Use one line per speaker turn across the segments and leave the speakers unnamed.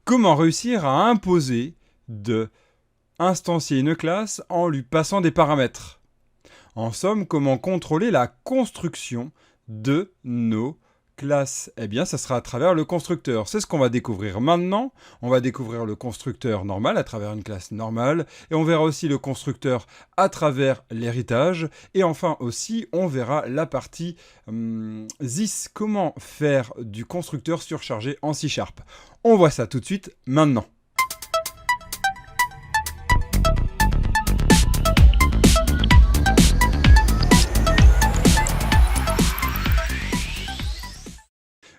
Comment réussir à imposer de instancier une classe en lui passant des paramètres? En somme, comment contrôler la construction de nos classes? Eh bien, ça sera à travers le constructeur. C'est ce qu'on va découvrir maintenant. On va découvrir le constructeur normal à travers une classe normale. Et on verra aussi le constructeur à travers l'héritage. Et enfin aussi, on verra la partie this. Comment faire du constructeur surchargé en C#. On voit ça tout de suite maintenant.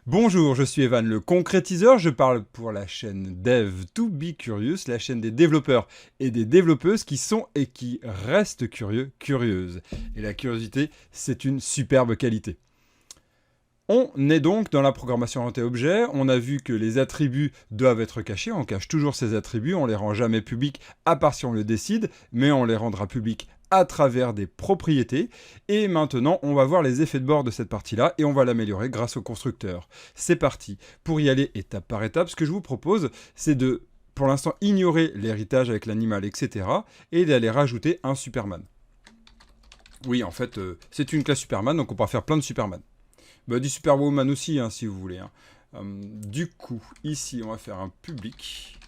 Bonjour, je suis Evan le concrétiseur, je parle pour la chaîne Dev to be Curious, la chaîne des développeurs et des développeuses qui sont et qui restent curieux, curieuses. Et la curiosité, c'est une superbe qualité. On est donc dans la programmation orientée objet, on a vu que les attributs doivent être cachés, on cache toujours ces attributs, on les rend jamais publics à part si on le décide, mais on les rendra publics à travers des propriétés. Et maintenant, on va voir les effets de bord de cette partie-là et on va l'améliorer grâce au constructeur. C'est parti. Pour y aller étape par étape, ce que je vous propose, c'est de, pour l'instant, ignorer l'héritage avec l'animal, etc. et d'aller rajouter un Superman. Oui, en fait, c'est une classe Superman, donc on pourra faire plein de Superman. Bah, du Superwoman aussi, hein, si vous voulez. Hein. Du coup, ici, on va faire un public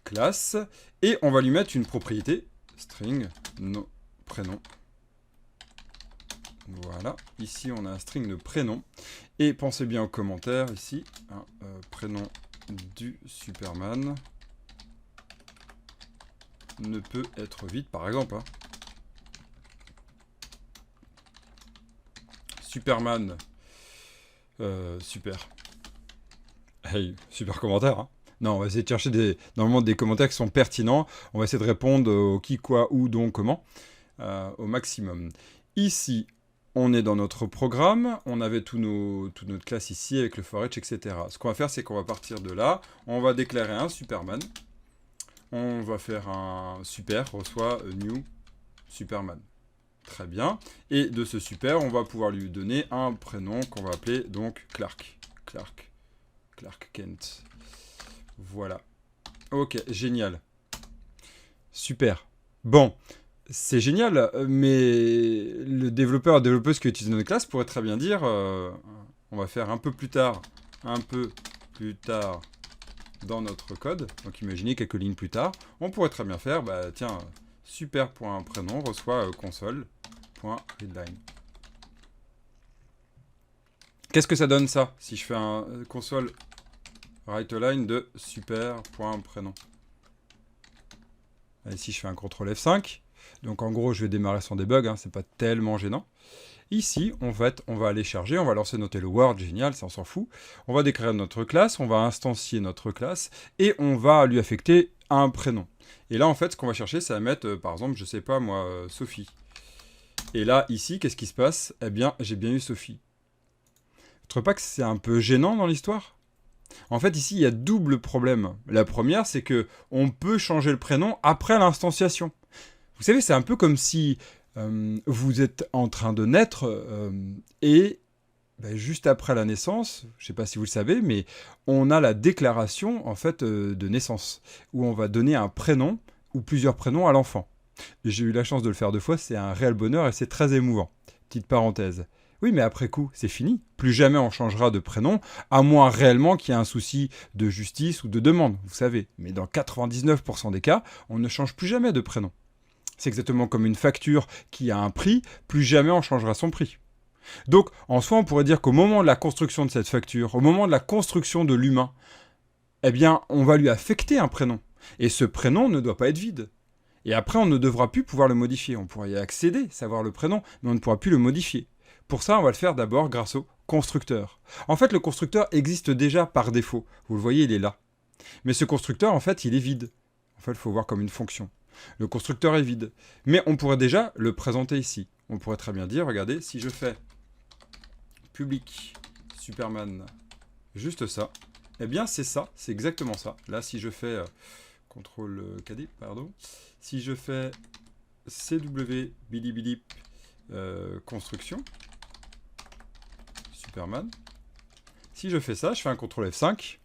classe et on va lui mettre une propriété string no prénom. Voilà, ici on a un string de prénom. Et pensez bien aux commentaires ici. Hein, prénom du Superman ne peut être vide, par exemple. Hein. Superman. Super. Hey, super commentaire. Hein. Non, on va essayer de chercher normalement des commentaires qui sont pertinents. On va essayer de répondre au qui, quoi, où, donc, comment, au maximum. Ici, on est dans notre programme. On avait toute notre classe ici avec le for each, etc. Ce qu'on va faire, c'est qu'on va partir de là. On va déclarer un Superman. On va faire un super, reçoit new Superman. Très bien. Et de ce super, on va pouvoir lui donner un prénom qu'on va appeler donc Clark. Clark Kent. Voilà. Ok, génial. Super. Bon, c'est génial, mais le développeur ou développeuse qui utilise notre classe pourrait très bien dire, on va faire un peu plus tard dans notre code, donc imaginez quelques lignes plus tard, on pourrait très bien faire, bah tiens, super.prénom reçoit console.readline. Qu'est-ce que ça donne ça, si je fais un console WriteLine de super.prénom. Ici, je fais un CTRL F5. Donc, en gros, je vais démarrer sans debug. Hein, c'est pas tellement gênant. Ici, en fait, on va aller charger. On va lancer notre Hello World. Génial, ça, on s'en fout. On va décrire notre classe. On va instancier notre classe. Et on va lui affecter un prénom. Et là, en fait, ce qu'on va chercher, ça va mettre, par exemple, je sais pas, moi, Sophie. Et là, ici, qu'est-ce qui se passe? Eh bien, j'ai bien eu Sophie. Vous trouvez pas que c'est un peu gênant dans l'histoire? En fait, ici, il y a double problème. La première, c'est que on peut changer le prénom après l'instanciation. Vous savez, c'est un peu comme si vous êtes en train de naître et juste après la naissance, je ne sais pas si vous le savez, mais on a la déclaration en fait de naissance où on va donner un prénom ou plusieurs prénoms à l'enfant. J'ai eu la chance de le faire 2 fois, c'est un réel bonheur et c'est très émouvant. Petite parenthèse. Oui, mais après coup, c'est fini. Plus jamais on changera de prénom, à moins réellement qu'il y ait un souci de justice ou de demande, vous savez. Mais dans 99% des cas, on ne change plus jamais de prénom. C'est exactement comme une facture qui a un prix, plus jamais on changera son prix. Donc, en soi, on pourrait dire qu'au moment de la construction de cette facture, au moment de la construction de l'humain, eh bien, on va lui affecter un prénom. Et ce prénom ne doit pas être vide. Et après, on ne devra plus pouvoir le modifier. On pourra y accéder, savoir le prénom, mais on ne pourra plus le modifier. Pour ça, on va le faire d'abord grâce au constructeur. En fait, le constructeur existe déjà par défaut. Vous le voyez, il est là. Mais ce constructeur, en fait, il est vide. En fait, il faut voir comme une fonction. Le constructeur est vide. Mais on pourrait déjà le présenter ici. On pourrait très bien dire, regardez, si je fais public Superman, juste ça, eh bien, c'est ça, c'est exactement ça. Là, si je fais CTRL KD, pardon, si je fais CW bilibili construction, Superman. Si je fais ça, je fais un CTRL F5.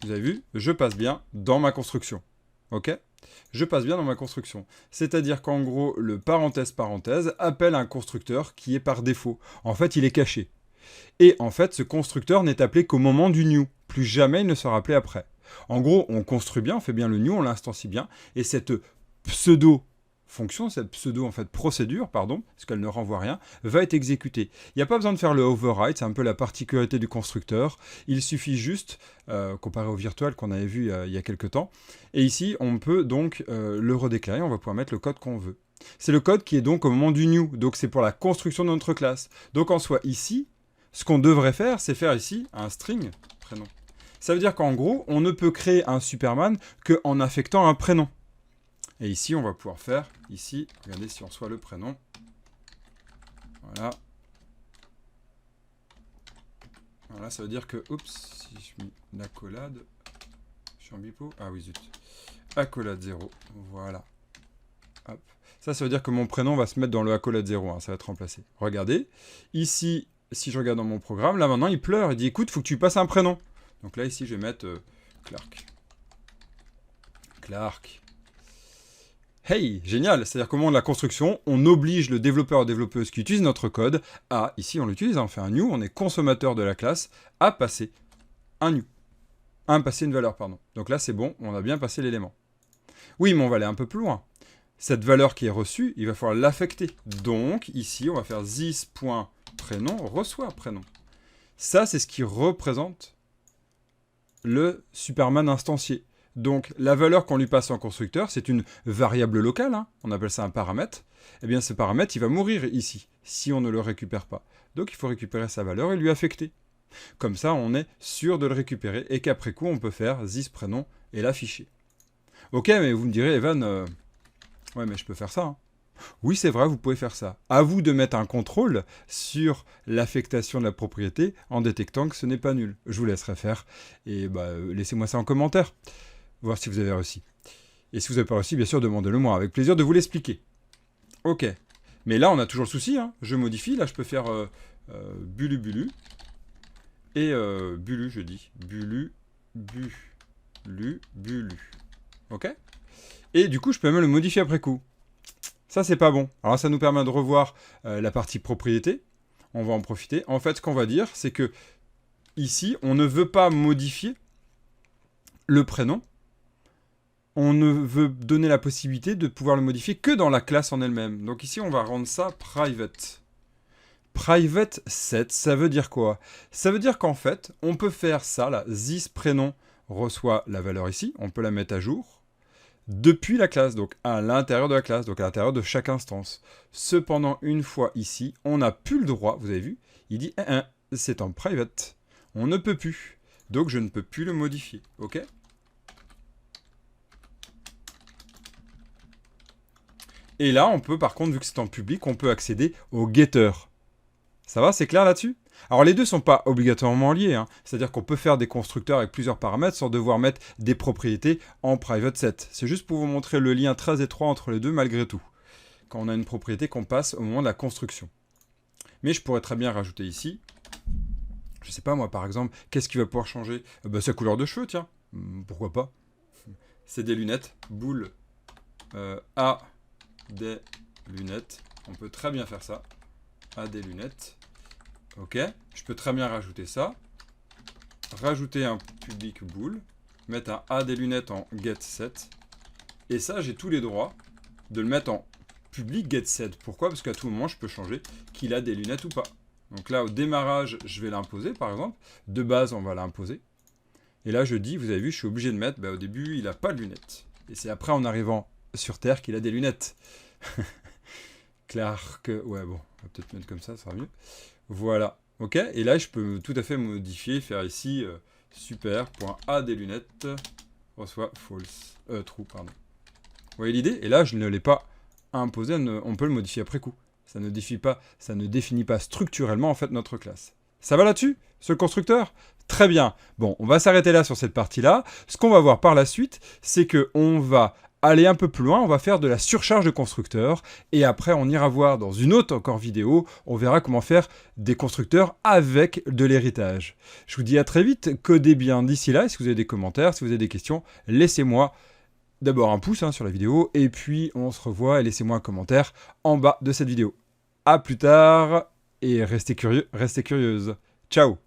Vous avez vu, je passe bien dans ma construction. Ok? Je passe bien dans ma construction. C'est-à-dire qu'en gros, le parenthèse appelle un constructeur qui est par défaut. En fait, il est caché. Et en fait, ce constructeur n'est appelé qu'au moment du new. Plus jamais il ne sera appelé après. En gros, on construit bien, on fait bien le new, on l'instancie bien. Et cette pseudo-fonction, cette procédure, parce qu'elle ne renvoie rien, va être exécutée. Il n'y a pas besoin de faire le override, c'est un peu la particularité du constructeur. Il suffit juste, comparé au virtual qu'on avait vu il y a quelques temps. Et ici, on peut donc le redéclarer, on va pouvoir mettre le code qu'on veut. C'est le code qui est donc au moment du new, donc c'est pour la construction de notre classe. Donc en soi, ici, ce qu'on devrait faire, c'est faire ici un string prénom. Ça veut dire qu'en gros, on ne peut créer un Superman qu'en affectant un prénom. Et ici, on va pouvoir faire, ici, regardez si on reçoit le prénom. Voilà. Voilà, ça veut dire que, oups, si je mets l'accolade, je suis en bipo, ah oui, zut. Accolade 0, voilà. Hop. Ça veut dire que mon prénom va se mettre dans le accolade 0, hein, ça va être remplacé. Regardez, ici, si je regarde dans mon programme, là maintenant, il pleure, il dit, écoute, il faut que tu passes un prénom. Donc là, ici, je vais mettre Clark. Clark. Hey, génial. C'est-à-dire qu'au moment de la construction, on oblige le développeur ou développeuse qui utilise notre code à, ici on l'utilise, on fait un new, on est consommateur de la classe, à passer un new. Passer une valeur, pardon. Donc là, c'est bon, on a bien passé l'élément. Oui, mais on va aller un peu plus loin. Cette valeur qui est reçue, il va falloir l'affecter. Donc, ici, on va faire this.prénom, reçoit prénom. Ça, c'est ce qui représente le Superman instancié. Donc, la valeur qu'on lui passe en constructeur, c'est une variable locale, hein, on appelle ça un paramètre. Eh bien, ce paramètre, il va mourir ici, si on ne le récupère pas. Donc, il faut récupérer sa valeur et lui affecter. Comme ça, on est sûr de le récupérer et qu'après coup, on peut faire this prénom et l'afficher. Ok, mais vous me direz, Evan, ouais, mais je peux faire ça. Hein. Oui, c'est vrai, vous pouvez faire ça. À vous de mettre un contrôle sur l'affectation de la propriété en détectant que ce n'est pas nul. Je vous laisserai faire et laissez-moi ça en commentaire. Voir si vous avez réussi. Et si vous n'avez pas réussi, bien sûr, demandez-le moi. Avec plaisir de vous l'expliquer. Ok. Mais là, on a toujours le souci. Hein. Je modifie. Là, je peux faire bulu bulu. Et bulu, je dis. Bulu, bulu, bulu. Ok. Et du coup, je peux même le modifier après coup. Ça, c'est pas bon. Alors, ça nous permet de revoir la partie propriété. On va en profiter. En fait, ce qu'on va dire, c'est que ici, on ne veut pas modifier le prénom. On ne veut donner la possibilité de pouvoir le modifier que dans la classe en elle-même. Donc ici, on va rendre ça private. Private set, ça veut dire quoi? Ça veut dire qu'en fait, on peut faire ça, là, this prénom reçoit la valeur ici, on peut la mettre à jour, depuis la classe, donc à l'intérieur de la classe, donc à l'intérieur de chaque instance. Cependant, une fois ici, on n'a plus le droit, vous avez vu, il dit, c'est en private, on ne peut plus, donc je ne peux plus le modifier, ok? Et là, on peut, par contre, vu que c'est en public, on peut accéder au getter. Ça va, c'est clair là-dessus? Alors, les deux ne sont pas obligatoirement liés. Hein. C'est-à-dire qu'on peut faire des constructeurs avec plusieurs paramètres sans devoir mettre des propriétés en private set. C'est juste pour vous montrer le lien très étroit entre les deux, malgré tout. Quand on a une propriété qu'on passe au moment de la construction. Mais je pourrais très bien rajouter ici, je sais pas moi, par exemple, qu'est-ce qui va pouvoir changer? Sa couleur de cheveux, tiens. Pourquoi pas? C'est des lunettes. Boule A... des lunettes. On peut très bien faire ça. À des lunettes. Ok. Je peux très bien rajouter ça. Rajouter un public bool. Mettre un A des lunettes en getSet. Et ça, j'ai tous les droits de le mettre en public getSet. Pourquoi? Parce qu'à tout moment, je peux changer qu'il a des lunettes ou pas. Donc là, au démarrage, je vais l'imposer, par exemple. De base, on va l'imposer. Et là, je dis, vous avez vu, je suis obligé de mettre, au début, il n'a pas de lunettes. Et c'est après, en arrivant sur Terre qu'il a des lunettes. Clark, ouais bon, on va peut-être mettre comme ça sera mieux. Voilà, ok. Et là, je peux tout à fait modifier, faire ici super.a des lunettes reçoit false, true, pardon. Vous voyez l'idée? Et là, je ne l'ai pas imposé, on peut le modifier après coup. Ça ne définit pas structurellement en fait notre classe. Ça va là-dessus, ce constructeur? Très bien. Bon, on va s'arrêter là sur cette partie-là. Ce qu'on va voir par la suite, c'est qu'on va aller un peu plus loin, on va faire de la surcharge de constructeurs, et après on ira voir dans une autre encore vidéo, on verra comment faire des constructeurs avec de l'héritage. Je vous dis à très vite, codez bien d'ici là, et si vous avez des commentaires, si vous avez des questions, laissez-moi d'abord un pouce sur la vidéo, et puis on se revoit, et laissez-moi un commentaire en bas de cette vidéo. A plus tard, et restez curieux, restez curieuse. Ciao!